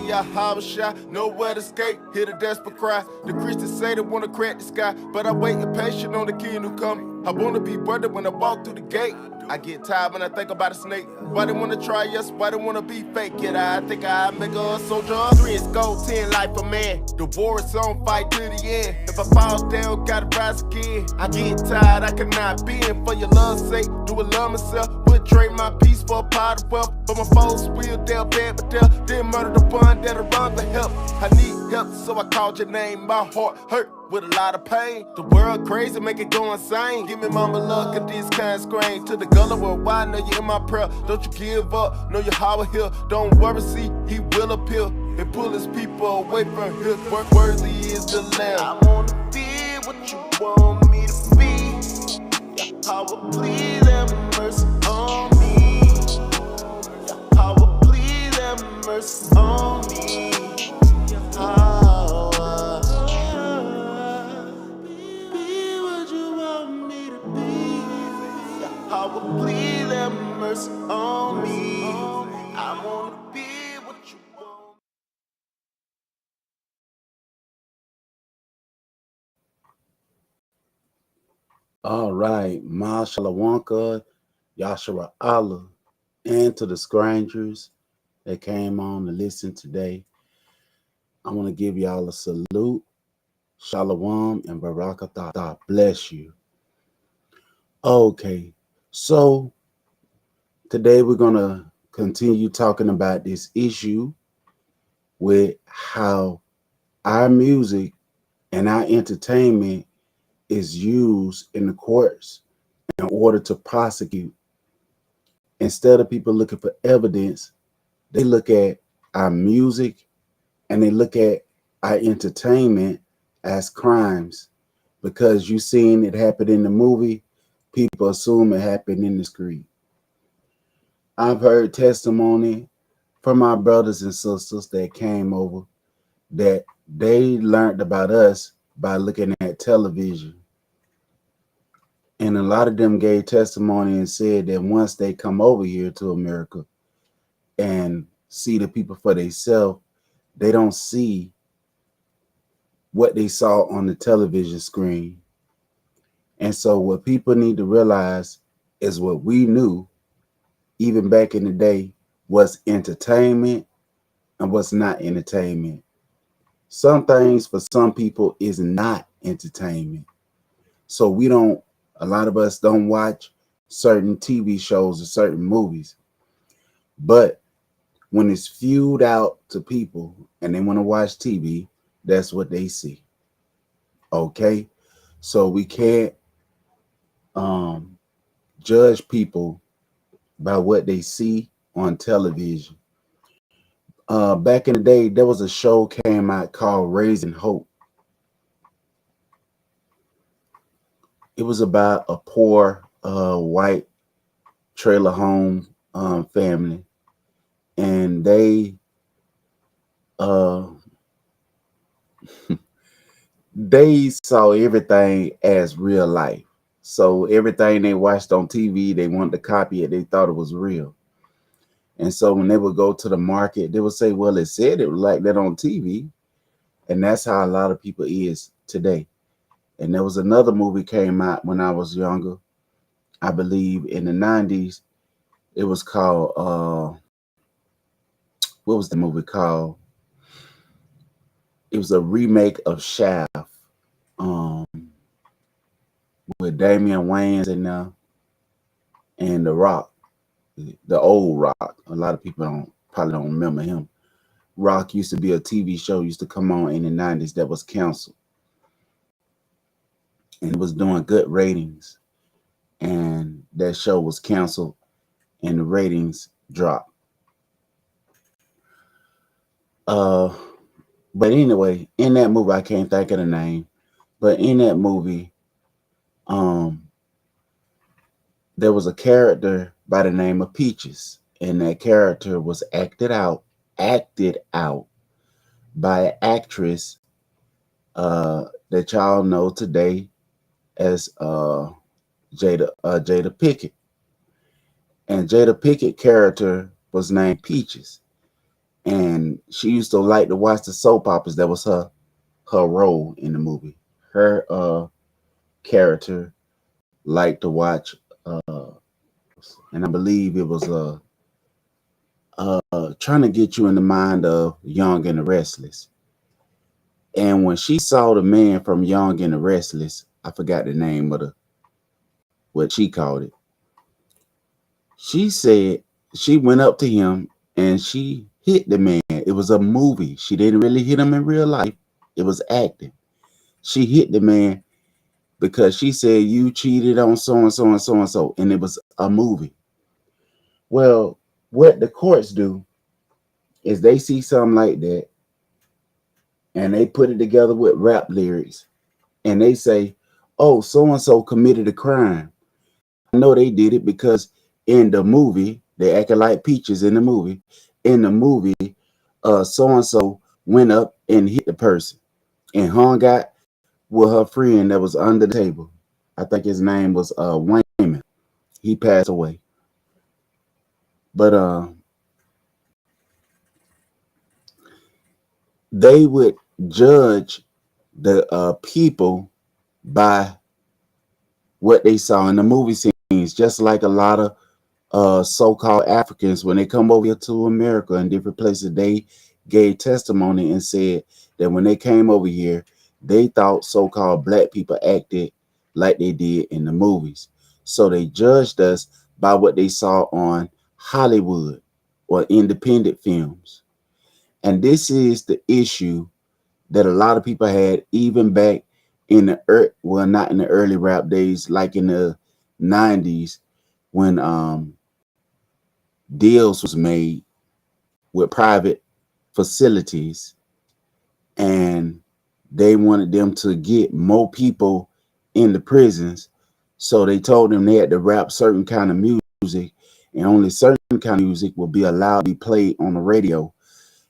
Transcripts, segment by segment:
Yahweh, nowhere to escape, hear the desperate cry. The Christians say they wanna crack the sky, but I wait patient on the king who come. I wanna be brother when I walk through the gate. I get tired when I think about a snake. Why they wanna try us? Why they wanna be fake? Yet I think I make a soldier. 3 is gold, 10 life a man. The war is on, fight to the end. If I fall down, gotta rise again. I get tired, I cannot be in. For your love's sake, do I love myself? Would trade my peace for a pot of wealth. But my foes will, they'll bad, but they'll then murder the one that'll run for help. I need help, so I called your name. My heart hurt with a lot of pain. The world crazy, make it go insane. Give me mama love, cause this kind screen. To the gullible, why I know you in my prayer. Don't you give up, know your Howard here. Don't worry, see, he will appear. And pull his people away from here. Worthy is the lamb. I wanna be what you want me to be. Yahweh, please have mercy on me. Yahweh, please have mercy on me. Yahweh, be what you want me to be. Yahweh, please have mercy on me. I wanna be what you want. All right, Mashallah, Yashara Allah, and to the strangers that came on to listen today. I want to give y'all a salute, Shalom, and Barakatah. Bless you. Okay, so today we're going to continue talking about this issue with how our music and our entertainment is used in the courts in order to prosecute. Instead of people looking for evidence, they look at our music and they look at our entertainment as crimes. Because you seen it happen in the movie, people assume it happened in the street. I've heard testimony from my brothers and sisters that came over that they learned about us by looking at television. And a lot of them gave testimony and said that once they come over here to America and see the people for themselves, they don't see what they saw on the television screen. And so what people need to realize is what we knew even back in the day was entertainment and what's not entertainment. Some things for some people is not entertainment. So a lot of us don't watch certain TV shows or certain movies. But when it's viewed out to people and they want to watch TV, that's what they see. Okay? So we can't judge people by what they see on television. Back in the day, there was a show came out called Raising Hope. It was about a poor white trailer home family, and they they saw everything as real life. So everything they watched on TV, they wanted to copy it. They thought it was real. And so when they would go to the market, they would say, well, it said it was like that on TV. And that's how a lot of people is today. And there was another movie came out when I was younger, I believe in the 90s. It was called, what was the movie called? It was a remake of Shaft with Damian Wayans in there and The Rock, the old Rock. A lot of people probably don't remember him. Rock used to be a TV show, used to come on in the 90s that was canceled. And it was doing good ratings. And that show was canceled and the ratings dropped. But anyway, in that movie, I can't think of the name, but in that movie, there was a character by the name of Peaches, and that character was acted out by an actress that y'all know today as Jada Pinkett. And Jada Pinkett character was named Peaches. and she used to like to watch the soap operas. That was her role in the movie. Her character liked to watch, and I believe it was trying to get you in the mind of Young and the Restless. And when she saw the man from Young and the Restless, I forgot the name of the what she called it. She said she went up to him and she hit the man. It was a movie. She didn't really hit him in real life. It was acting. She hit the man because she said you cheated on so and so and so and so, and it was a movie. Well, what the courts do is they see something like that and they put it together with rap lyrics and they say, oh, so and so committed a crime. I know they did it because in the movie, they acted like peaches in the movie. In the movie, so and so went up and hit the person and hung out with her friend that was under the table. I think his name was Wayman. He passed away. But they would judge the people by what they saw in the movie scenes, just like a lot of so-called Africans, when they come over here to America and different places, they gave testimony and said that when they came over here, they thought so-called black people acted like they did in the movies. So they judged us by what they saw on Hollywood or independent films. And this is the issue that a lot of people had even back in the well, not in the early rap days, like in the 90s when deals was made with private facilities and they wanted them to get more people in the prisons. So they told them they had to rap certain kind of music and only certain kind of music will be allowed to be played on the radio.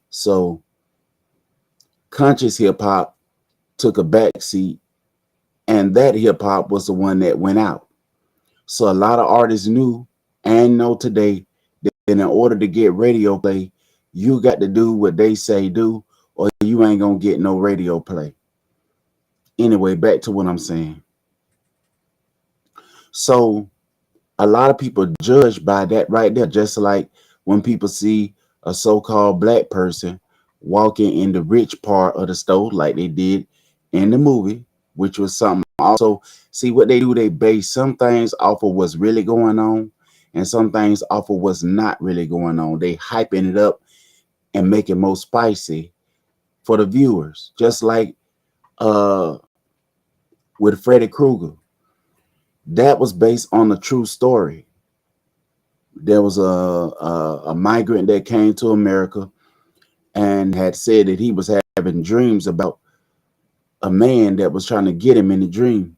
So conscious hip hop took a back seat, and that hip hop was the one that went out. So a lot of artists knew and know today that in order to get radio play, you got to do what they say do, or you ain't gonna get no radio play. Anyway, back to what I'm saying. So a lot of people judge by that right there, just like when people see a so-called black person walking in the rich part of the store, like they did in the movie, which was something. Also, see what they do, they base some things off of what's really going on and some things off of what's not really going on. They hyping it up and make it more spicy for the viewers, just like uh with Freddy Krueger. That was based on a true story. There was a migrant that came to America and had said that he was having dreams about a man that was trying to get him in the dream.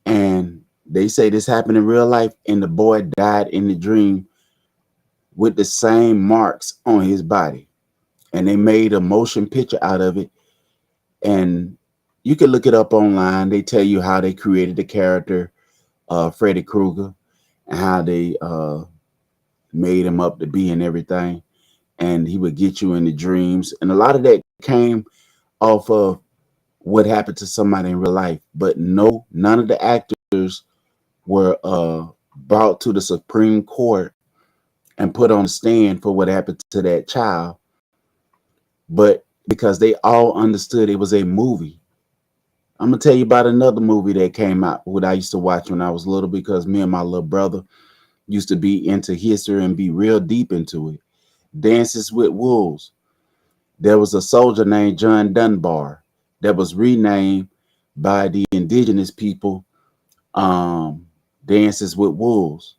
And they say this happened in real life, and the boy died in the dream with the same marks on his body. And they made a motion picture out of it. And you can look it up online. They tell you how they created the character, Freddy Krueger, and how they made him up to be and everything. And he would get you in the dreams. And a lot of that came off of what happened to somebody in real life. But no, none of the actors were brought to the Supreme Court and put on the stand for what happened to that child. But because they all understood it was a movie. I'm going to tell you about another movie that came out, what I used to watch when I was little, because me and my little brother used to be into history and be real deep into it. Dances with Wolves. There was a soldier named John Dunbar that was renamed by the indigenous people, Dances with Wolves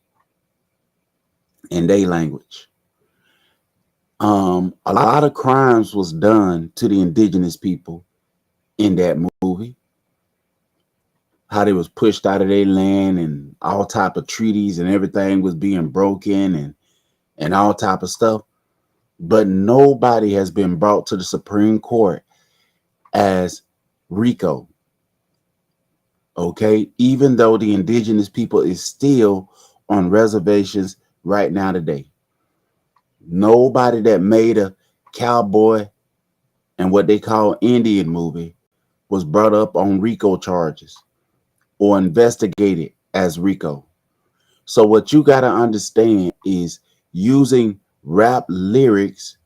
in their language. A lot of crimes was done to the indigenous people in that movie. How they was pushed out of their land and all type of treaties and everything was being broken and all type of stuff. But nobody has been brought to the Supreme Court as RICO. Okay, even though the indigenous people is still on reservations right now today. Nobody that made a cowboy and what they call Indian movie was brought up on RICO charges or investigated as RICO. So what you got to understand is using rap lyrics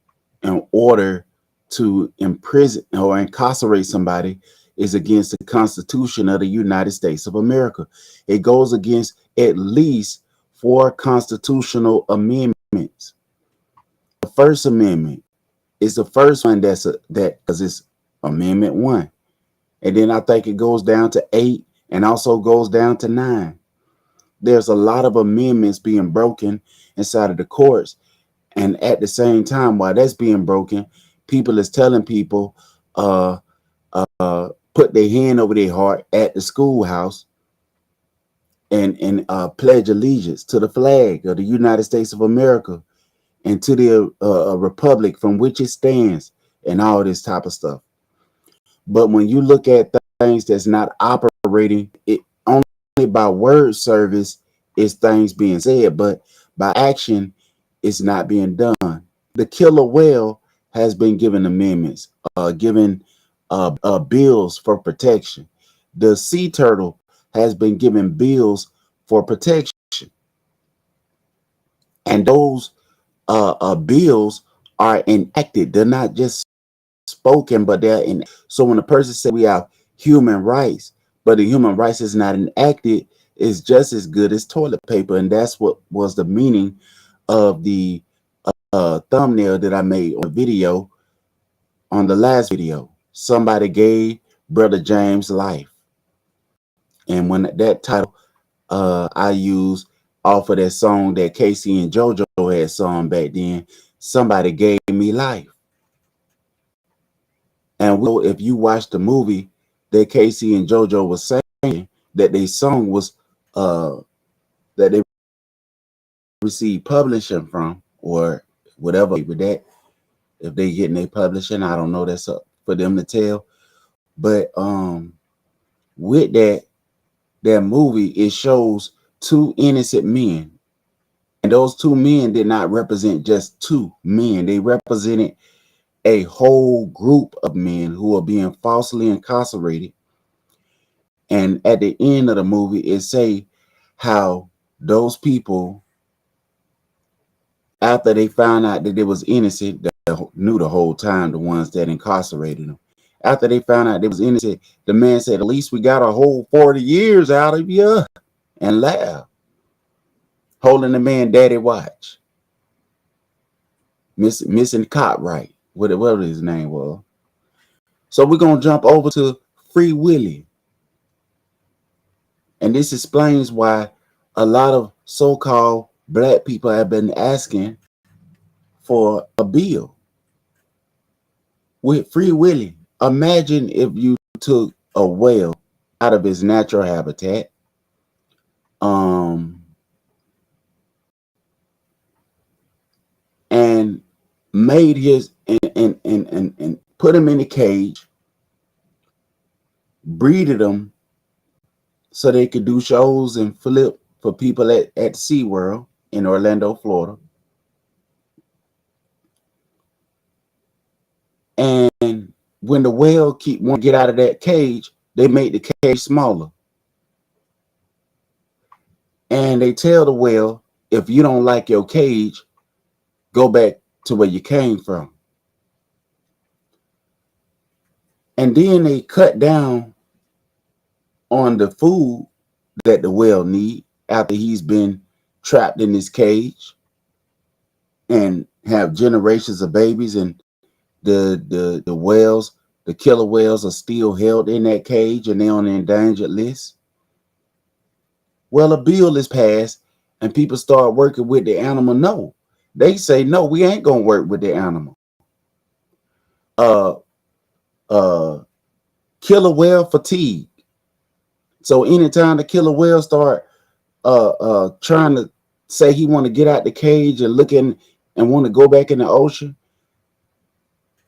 in order to imprison or incarcerate somebody is against the Constitution of the United States of America. It goes against at least 4 constitutional amendments. The First Amendment is the first one that because it's Amendment 1. And then I think it goes down to 8 and also goes down to 9. There's a lot of amendments being broken inside of the courts. And at the same time, while that's being broken, people is telling people put their hand over their heart at the schoolhouse and pledge allegiance to the flag of the United States of America and to the republic from which it stands and all this type of stuff. But when you look at things that's not operating, it only by word service is things being said, but by action, it's not being done. The killer whale has been given amendments, given bills for protection. The sea turtle has been given bills for protection, and those bills are enacted. They're not just spoken, but they're in. So when a person says we have human rights, but the human rights is not enacted, is just as good as toilet paper, and that's what was the meaning of the thumbnail that I made on the video on the last video. Somebody gave Brother James life, and when that title I used off of that song that Casey and JoJo had sung back then, somebody gave me life. And if you watch the movie that Casey and JoJo was saying that their song was that they received publishing from or whatever with that, if they getting their publishing, I don't know, that's up for them to tell. But with that movie, it shows 2 innocent men, and those 2 men did not represent just 2 men. They represented a whole group of men who are being falsely incarcerated. And at the end of the movie, it say how those people, after they found out that they was innocent, they knew the whole time, the ones that incarcerated them. After they found out they was innocent, the man said, at least we got a whole 40 years out of you, and laughed, holding the man daddy watch. Missing Cartwright, whatever his name was. So we're going to jump over to Free Willy. And this explains why a lot of so-called black people have been asking for a bill. With Free Willy, imagine if you took a whale out of his natural habitat, and made his and put him in a cage, breeded him so they could do shows and flip for people at SeaWorld in Orlando, Florida. And when the whale want to get out of that cage, they make the cage smaller. And they tell the whale, if you don't like your cage, go back to where you came from. And then they cut down on the food that the whale need after he's been trapped in his cage and have generations of babies, and the whales, the killer whales, are still held in that cage and they're on the endangered list. Well, a bill is passed and people start working with the animal. No, they say, no, we ain't gonna work with the animal. Killer whale fatigue. So anytime the killer whale start trying to say he want to get out the cage and looking and want to go back in the ocean,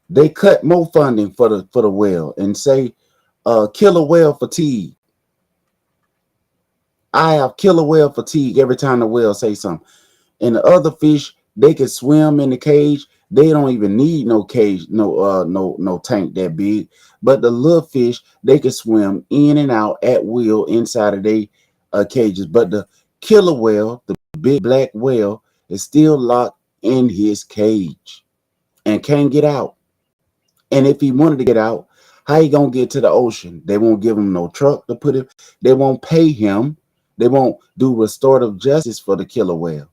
they cut more funding for the whale and say killer whale fatigue. I have killer whale fatigue every time the whale say something. And the other fish, they can swim in the cage. They don't even need no cage, no tank that big. But the little fish, they can swim in and out at will inside of their cages. But the killer whale, the big black whale, is still locked in his cage and can't get out. And if he wanted to get out, how he gonna get to the ocean? They won't give him no truck to put him. They won't pay him. They won't do restorative justice for the killer whale.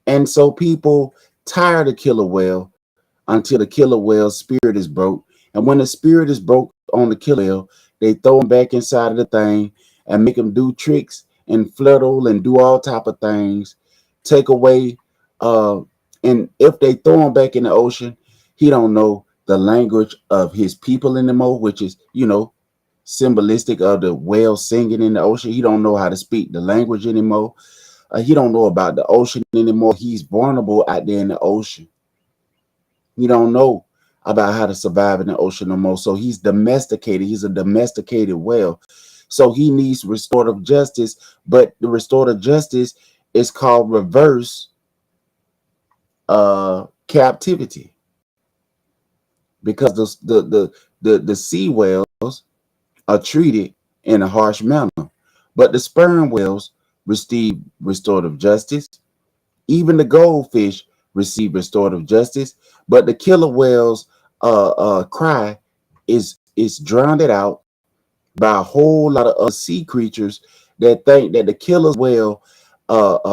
And so people tire the killer whale until the killer whale's spirit is broke. And when the spirit is broke on the killer whale, they throw him back inside of the thing and make him do tricks and flirtle and do all type of things. Take away, and if they throw him back in the ocean, he don't know the language of his people anymore, which is, symbolistic of the whale singing in the ocean. He don't know how to speak the language anymore. He don't know about the ocean anymore. He's vulnerable out there in the ocean. He don't know about how to survive in the ocean no more. So he's domesticated. He's a domesticated whale. So he needs restorative justice, but the restorative justice is called reverse captivity, because the sea whales are treated in a harsh manner, but the sperm whales receive restorative justice. Even the goldfish receive restorative justice, but the killer whale's cry is drowned out by a whole lot of other sea creatures that think that the killer whale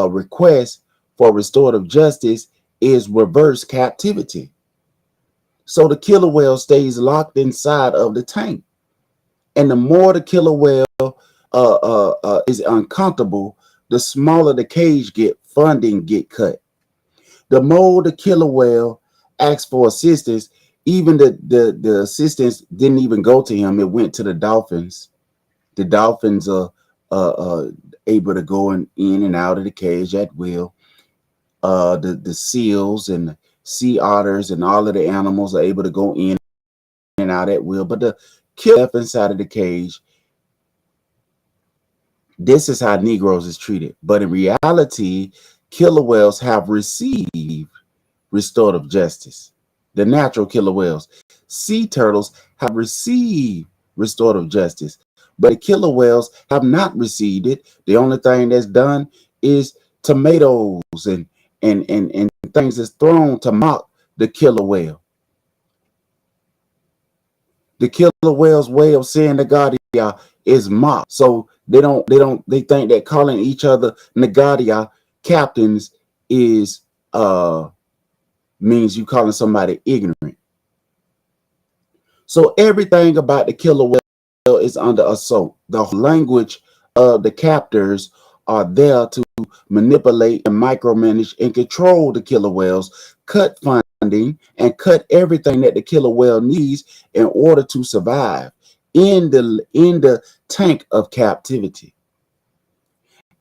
request for restorative justice is reverse captivity. So the killer whale stays locked inside of the tank, and the more the killer whale is uncomfortable, the smaller the cage get, funding get cut. The more the killer whale asks for assistance, even the assistance didn't even go to him. It went to the dolphins. The dolphins are able to go in and out of the cage at will. The seals and the sea otters and all of the animals are able to go in and out at will. But the killer left inside of the cage. This is how Negroes is treated. But in reality, killer whales have received restorative justice. The natural killer whales. Sea turtles have received restorative justice, but the killer whales have not received it. The only thing that's done is tomatoes and things that's thrown to mock the killer whale. The killer whale's way of saying Nagadia is mocked. So they think that calling each other Nagadia captains is means you calling somebody ignorant. So everything about the killer whale is under assault. The language of the captors are there to manipulate and micromanage and control the killer whales, cut funding, and cut everything that the killer whale needs in order to survive in the tank of captivity.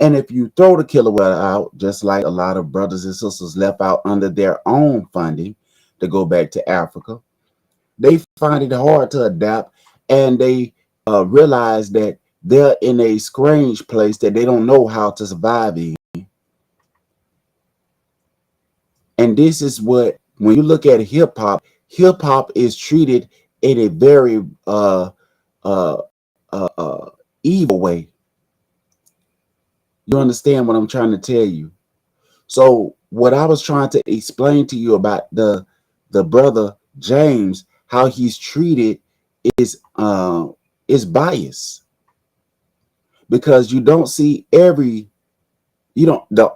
And if you throw the killer whale out, just like a lot of brothers and sisters left out under their own funding to go back to Africa, they find it hard to adapt, and they realize that they're in a strange place that they don't know how to survive in. And this is what, when you look at hip hop is treated in a very evil way. You understand what I'm trying to tell you? So what I was trying to explain to you about the brother James, how he's treated is bias, because you don't see the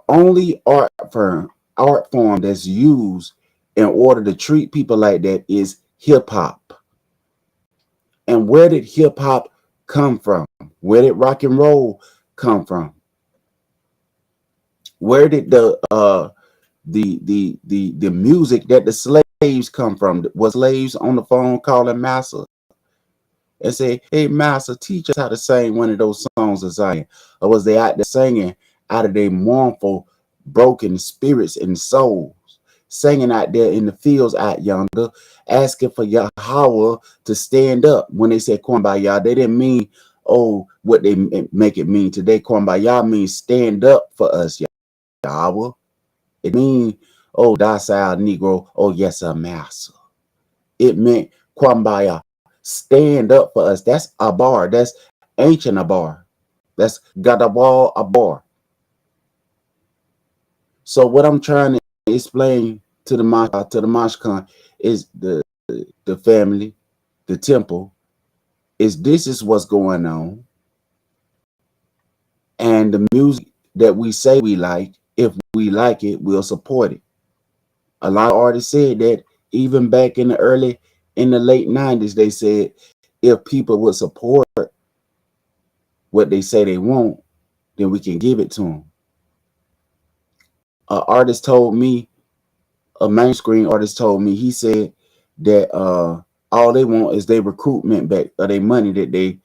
only art form that's used in order to treat people like that is hip hop. And where did hip hop come from? Where did rock and roll come from? Where did the music that the slaves come from? Was slaves on the phone calling Massa and say, "Hey, Massa, teach us how to sing one of those songs of Zion"? Or was they out there singing out of their mournful, broken spirits and souls, singing out there in the fields out yonder, asking for Yahweh to stand up? When they said Kumbaya, they didn't mean, oh, what they make it mean today. Kumbaya means stand up for us, Yahweh. It means, oh, docile Negro, oh, yes, sir, master. It meant Kwambaya, stand up for us. That's a bar. That's ancient a bar. That's Gadawal a bar. So what I'm trying to explain to the Mashkan is the family, the temple, is this is what's going on. And the music that we say we like, if we like it, we'll support it. A lot of artists said that even back in the late 90s, they said if people would support what they say they want, then we can give it to them. An artist told me, a mainstream artist told me, he said that all they want is their recruitment back or their money that they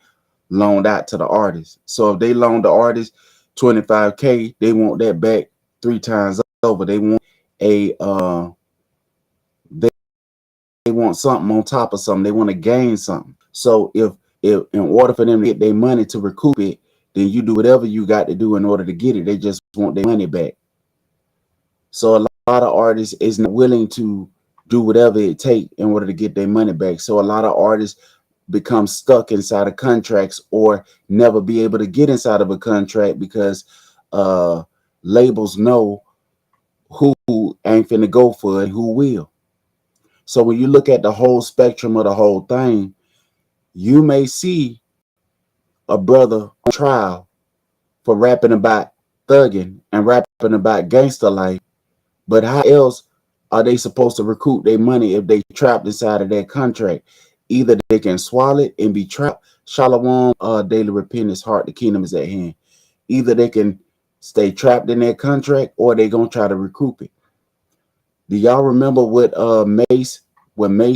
loaned out to the artist. So if they loaned the artist 25K, they want that back 3 times over. They want a they want something on top of something. They want to gain something. So if in order for them to get their money to recoup it, then you do whatever you got to do in order to get it. They just want their money back. So a lot of artists is not willing to do whatever it takes in order to get their money back. So a lot of artists become stuck inside of contracts or never be able to get inside of a contract because labels know who ain't finna go for it and who will. So when you look at the whole spectrum of the whole thing, you may see a brother on trial for rapping about thugging and rapping about gangster life, but how else are they supposed to recoup their money if they trapped inside of that contract? Either they can swallow it and be trapped. Shalom, daily repentance, heart, the kingdom is at hand. Either they can stay trapped in that contract or they gonna try to recoup it. Do y'all remember what Mace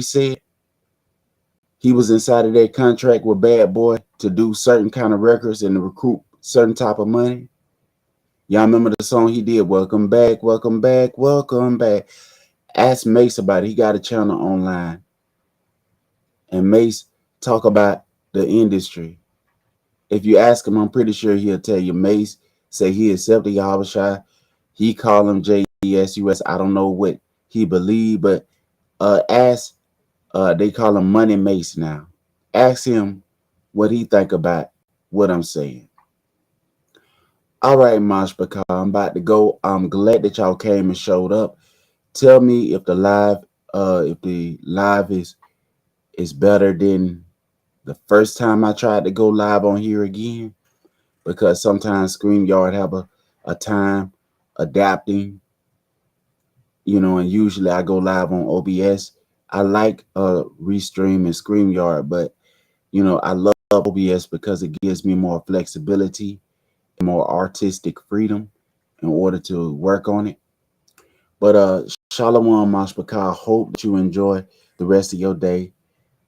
said? He was inside of that contract with Bad Boy to do certain kind of records and to recoup certain type of money. Y'all remember the song he did, Welcome Back, Welcome Back, Welcome Back. Ask Mace about it. He got a channel online. And Mace talk about the industry. If you ask him, I'm pretty sure he'll tell you. Mace say he accepted Yahushua. He call him JSUS. I don't know what he believe, but they call him Money Mace now. Ask him what he think about what I'm saying. All right, Mashbaka, I'm about to go. I'm glad that y'all came and showed up. Tell me if the live is better than the first time I tried to go live on here again, because sometimes StreamYard have a time adapting, and usually I go live on OBS. I like Restream and StreamYard, but I love OBS because it gives me more flexibility and more artistic freedom in order to work on it. But Shalom Mashbaka, hope that you enjoy the rest of your day.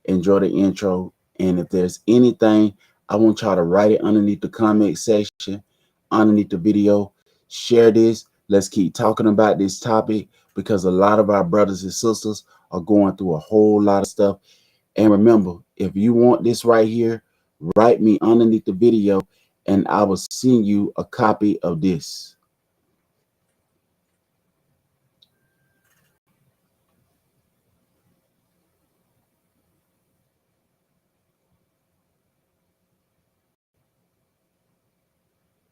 Enjoy the intro. And if there's anything, I want y'all to write it underneath the comment section, underneath the video. Share this. Let's keep talking about this topic because a lot of our brothers and sisters are going through a whole lot of stuff. And remember, if you want this right here, write me underneath the video and I will send you a copy of this.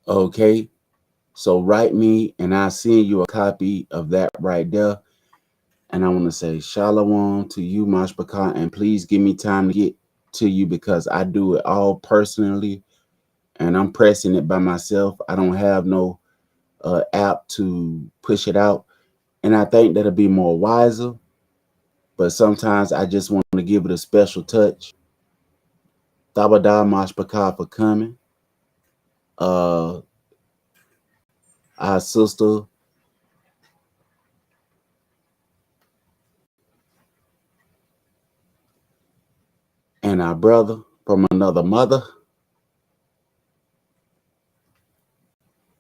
Okay, so write me and I'll send you a copy of that right there. And I want to say shalom to you, Mashbaka, and please give me time to get to you because I do it all personally and I'm pressing it by myself. I don't have no app to push it out. And I think that'll be more wiser. But sometimes I just want to give it a special touch. Tabada Mashbaka for coming. Our sister and our brother from another mother.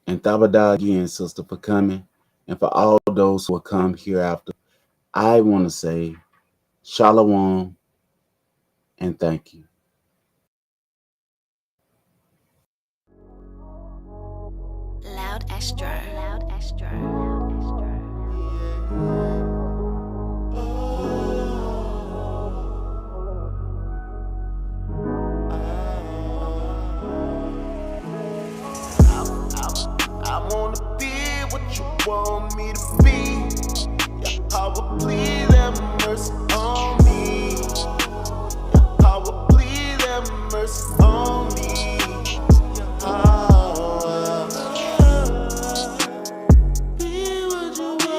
And Tabada again, sister, for coming. And for all those who will come hereafter, I want to say shalom and thank you. Loud Extra. Loud Extra. Loud Extra. I wanna be what you want me to be. Your power, please have mercy on me. Your power, please have mercy on me. Your power. Be what you want.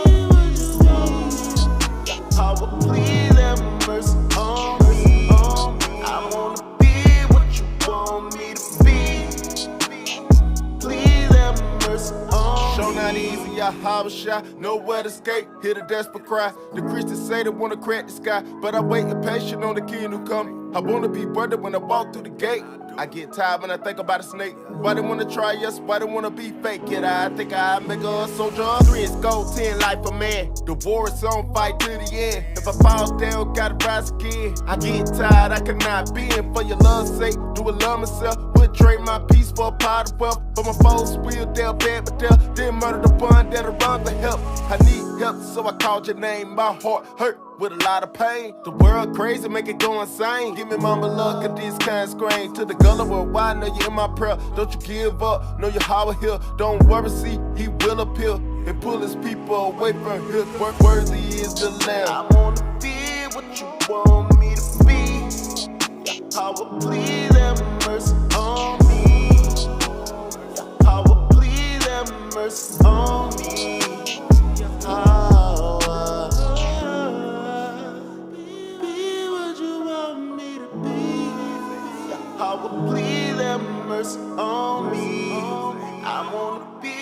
Your power, please have mercy on me. I wanna be what you want me to be. Please have mercy on me. Show not easy, I hobble shy, nowhere to escape, hear the desperate cry. The Christians say they wanna crack the sky, but I wait impatient on the king who come. I wanna be brother when I walk through the gate. I get tired when I think about a snake. Why they wanna try us? Why they wanna be fake? Yet I think I make a soldier. 3 is gold, 10 life a man. The war is on, fight to the end. If I fall down, gotta rise again. I get tired, I cannot be in. For your love's sake, do I love myself? Would trade my peace for a pot of wealth. But my foes will, they'll bad, but they'll then murder the bun that'll run for help. I need help, so I called your name. My heart hurt with a lot of pain. The world crazy, make it go insane. Give me mama love, cause this kind scream. To the gullible, why I know you in my prayer. Don't you give up, know you how I heal. Don't worry, see, he will appeal and pull his people away from here. Worthy is the lamb. I wanna be what you want me to be. Your power, please have mercy on me. Your power, please have mercy on me. Your power. Power, please have mercy on me. I wanna be